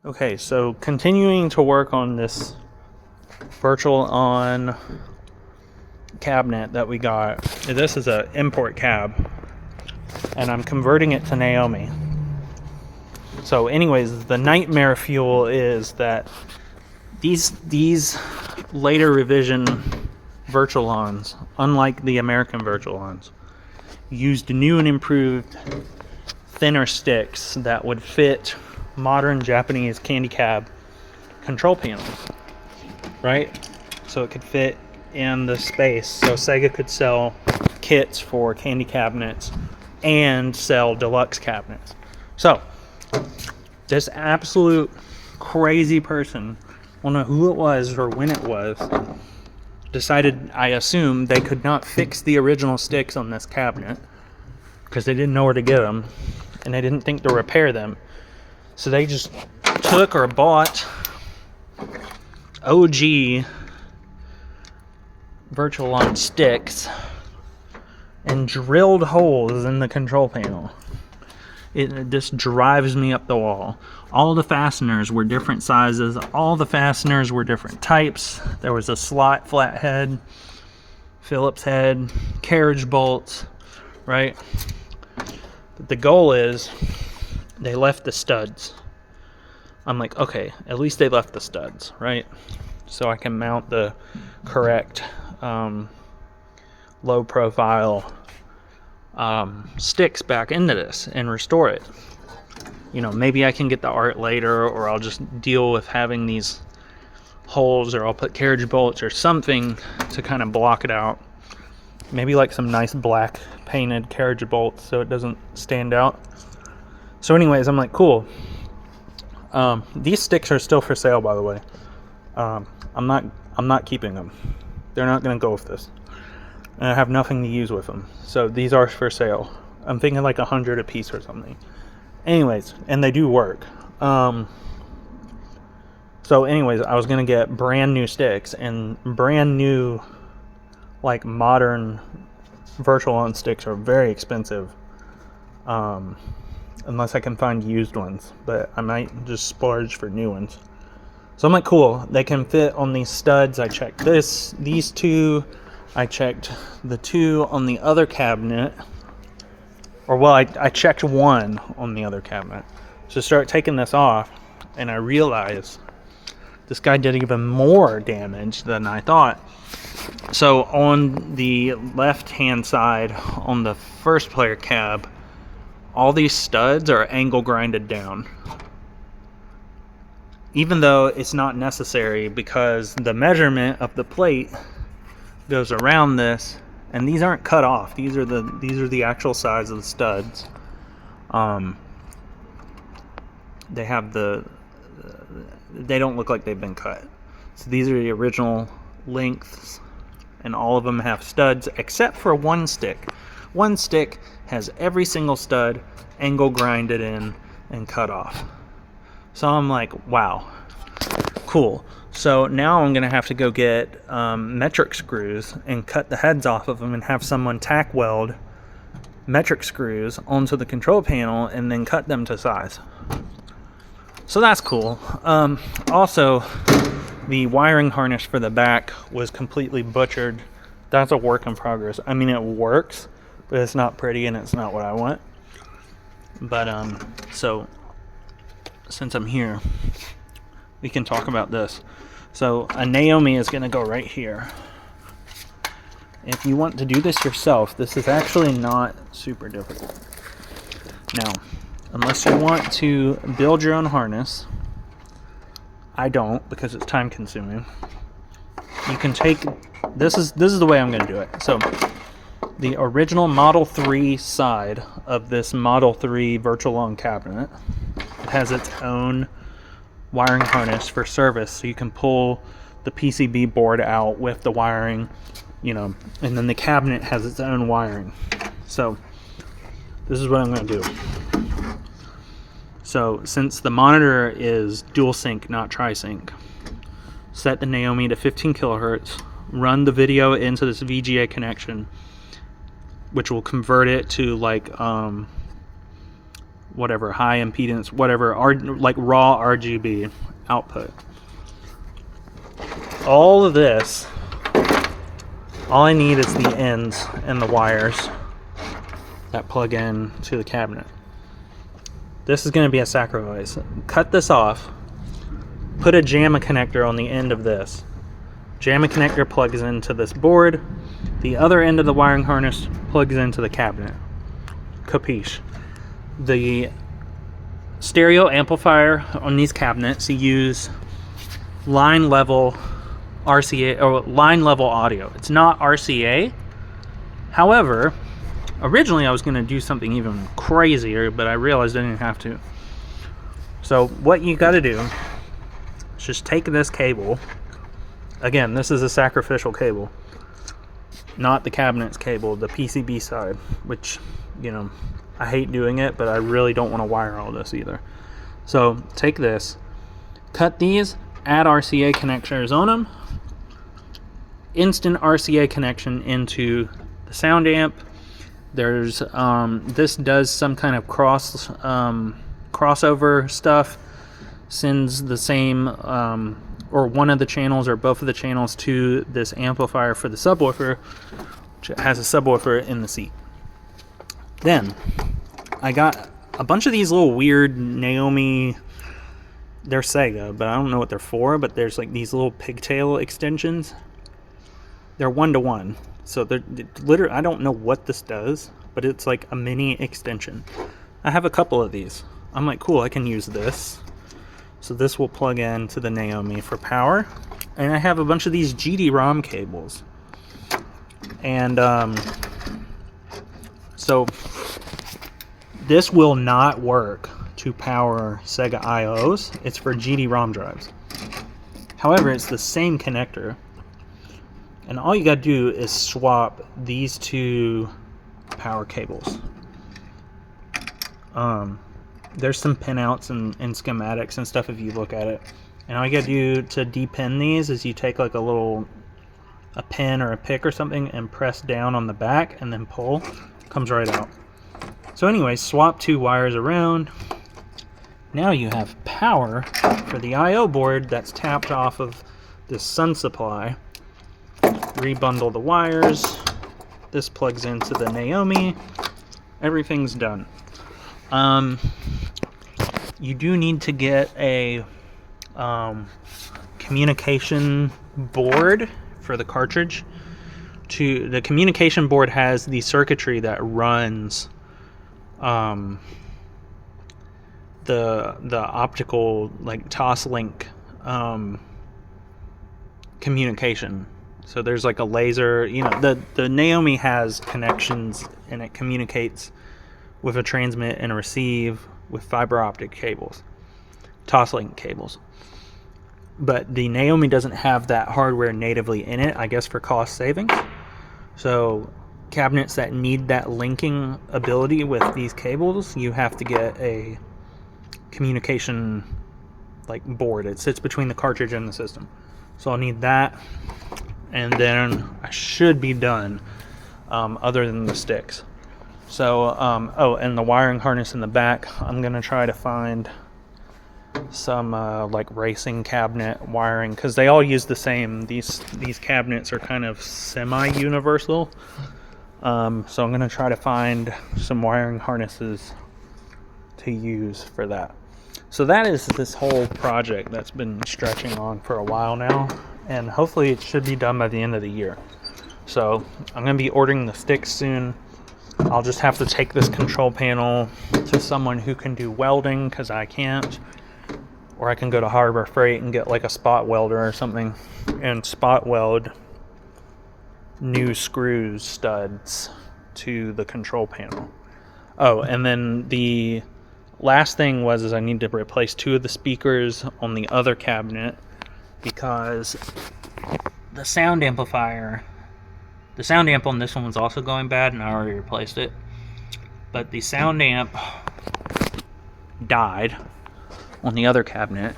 Okay, so continuing to work on this virtual on cabinet that we got. This is an import cab, and I'm converting it to Naomi. So anyways, the nightmare fuel is that these later revision Virtual-ons, unlike the American Virtual-ons, used new and improved thinner sticks that would fit modern Japanese candy cab control panels, right? So it could fit in the space, so Sega could sell kits for candy cabinets and sell deluxe cabinets. So this absolute crazy person, I don't know who it was or when it was, decided, I assume, they could not fix the original sticks on this cabinet because they didn't know where to get them and they didn't think to repair them. So they just took or bought OG Virtual-on sticks and drilled holes in the control panel. It just drives me up the wall. All the fasteners were different sizes. All the fasteners were different types. There was a slot flathead, Phillips head, carriage bolts, right? But the goal is they left the studs. I'm like, okay, at least they left the studs, right? So I can mount the correct low profile sticks back into this and restore it. You know, maybe I can get the art later, or I'll just deal with having these holes, or I'll put carriage bolts or something to kind of block it out. Maybe like some nice black painted carriage bolts so it doesn't stand out. So anyways, I'm like, cool. These sticks are still for sale, by the way. I'm not keeping them. They're not going to go with this. And I have nothing to use with them. So these are for sale. I'm thinking like 100 a piece or something. Anyways, and they do work. So anyways, I was going to get brand new sticks, and brand new, like modern Virtual-on sticks are very expensive. Unless I can find used ones. But I might just splurge for new ones. So I'm like, cool. They can fit on these studs. I checked these two. I checked the two on the other cabinet. Or, well, I checked one on the other cabinet. So start taking this off, and I realized this guy did even more damage than I thought. So on the left-hand side, on the first player cab, all these studs are angle grinded down. Even though it's not necessary, because the measurement of the plate goes around this, and these aren't cut off. These are the actual size of the studs. They have they don't look like they've been cut. So these are the original lengths, and all of them have studs except for one stick. One stick has every single stud angle grinded in and cut off. So I'm like, wow, cool. So now I'm gonna have to go get metric screws and cut the heads off of them and have someone tack weld metric screws onto the control panel and then cut them to size. So that's cool. Also, the wiring harness for the back was completely butchered. That's a work in progress. I mean, it works, but it's not pretty and it's not what I want. But so since I'm here, we can talk about this. So a Naomi is going to go right here. If you want to do this yourself, this is actually not super difficult. Now, unless you want to build your own harness, I don't, because it's time consuming. You can take, this is the way I'm going to do it. So the original Model 3 side of this Model 3 Virtual-on cabinet, it has its own wiring harness for service, so you can pull the PCB board out with the wiring, you know, and then the cabinet has its own wiring. So this is what I'm going to do. So since the monitor is dual sync, not tri-sync, set the Naomi to 15 kilohertz, run the video into this VGA connection, which will convert it to like whatever, high impedance, whatever, like raw RGB output. All of this, all I need is the ends and the wires that plug in to the cabinet. This is going to be a sacrifice. Cut this off, put a JAMA connector on the end of this. JAMA connector plugs into this board. The other end of the wiring harness plugs into the cabinet. Capiche. The stereo amplifier on these cabinets, you use line level RCA or line level audio. It's not RCA. However, originally I was going to do something even crazier, but I realized I didn't have to. So what you got to do is just take this cable. Again, this is a sacrificial cable, not the cabinet's cable, the PCB side, which, you know, I hate doing it, but I really don't want to wire all this either. So take this, cut these, add RCA connectors on them, instant RCA connection into the sound amp. There's this does some kind of crossover stuff, sends the same or one of the channels or both of the channels to this amplifier for the subwoofer, which has a subwoofer in the seat. Then I got a bunch of these little weird Naomi, they're Sega, but I don't know what they're for, but there's like these little pigtail extensions. They're 1-to-1. So they're literally, I don't know what this does, but it's like a mini extension. I have a couple of these. I'm like, cool, I can use this. So this will plug in to the Naomi for power. And I have a bunch of these GD-ROM cables. And so this will not work to power Sega IOs. It's for GD-ROM drives. However, it's the same connector. And all you gotta do is swap these two power cables. There's some pinouts and schematics and stuff if you look at it. And all you gotta do to depin these is you take like a pin or a pick or something and press down on the back and then pull. It comes right out. So anyway, swap two wires around. Now you have power for the I/O board that's tapped off of this sun supply. Rebundle the wires. This plugs into the Naomi. Everything's done. You do need to get a communication board for the cartridge. The communication board has the circuitry that runs the optical, like Toslink communication. So there's like a laser, you know, the Naomi has connections and it communicates with a transmit and a receive with fiber optic cables, Toslink cables. But the Naomi doesn't have that hardware natively in it, I guess for cost savings. So cabinets that need that linking ability with these cables, you have to get a communication like board. It sits between the cartridge and the system. So I'll need that. And then I should be done, other than the sticks. So, oh, and the wiring harness in the back, I'm going to try to find some like racing cabinet wiring, because they all use the same. These cabinets are kind of semi-universal. So I'm going to try to find some wiring harnesses to use for that. So that is this whole project that's been stretching on for a while now. And hopefully it should be done by the end of the year. So I'm going to be ordering the sticks soon. I'll just have to take this control panel to someone who can do welding, because I can't. Or I can go to Harbor Freight and get like a spot welder or something and spot weld new studs to the control panel. Oh, and then the last thing is I need to replace two of the speakers on the other cabinet, because the sound amp on this one was also going bad, and I already replaced it. But the sound amp died on the other cabinet,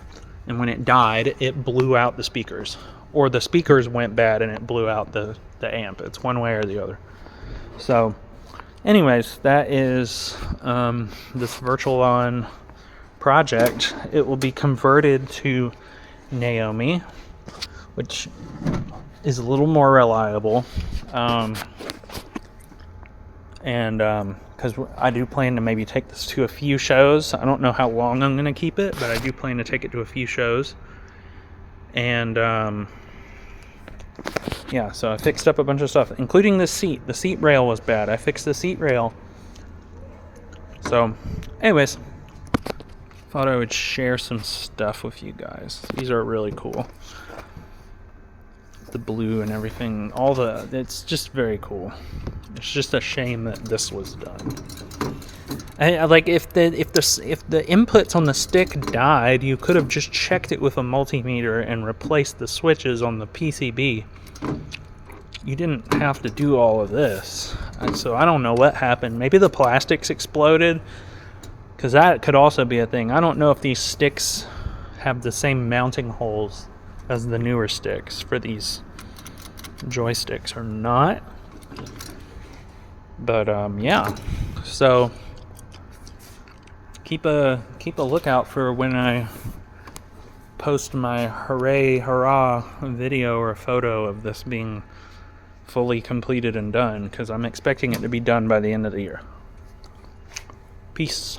and when it died, it blew out the speakers. Or the speakers went bad and it blew out the amp. It's one way or the other. So anyways, that is this virtual lawn project. It will be converted to Naomi, which is a little more reliable. Because I do plan to maybe take this to a few shows. I don't know how long I'm going to keep it, but I do plan to take it to a few shows. And yeah, so I fixed up a bunch of stuff, including this seat. The seat rail was bad. I fixed the seat rail. So, anyways, thought I would share some stuff with you guys. These are really cool. The blue and everything, it's just very cool. It's just a shame that this was done. Like if the inputs on the stick died, you could have just checked it with a multimeter and replaced the switches on the PCB. You didn't have to do all of this. And so I don't know what happened. Maybe the plastics exploded, because that could also be a thing. I don't know if these sticks have the same mounting holes as the newer sticks for these joysticks or not. But yeah, so keep a lookout for when I post my hooray hurrah video or photo of this being fully completed and done, because I'm expecting it to be done by the end of the year. Peace.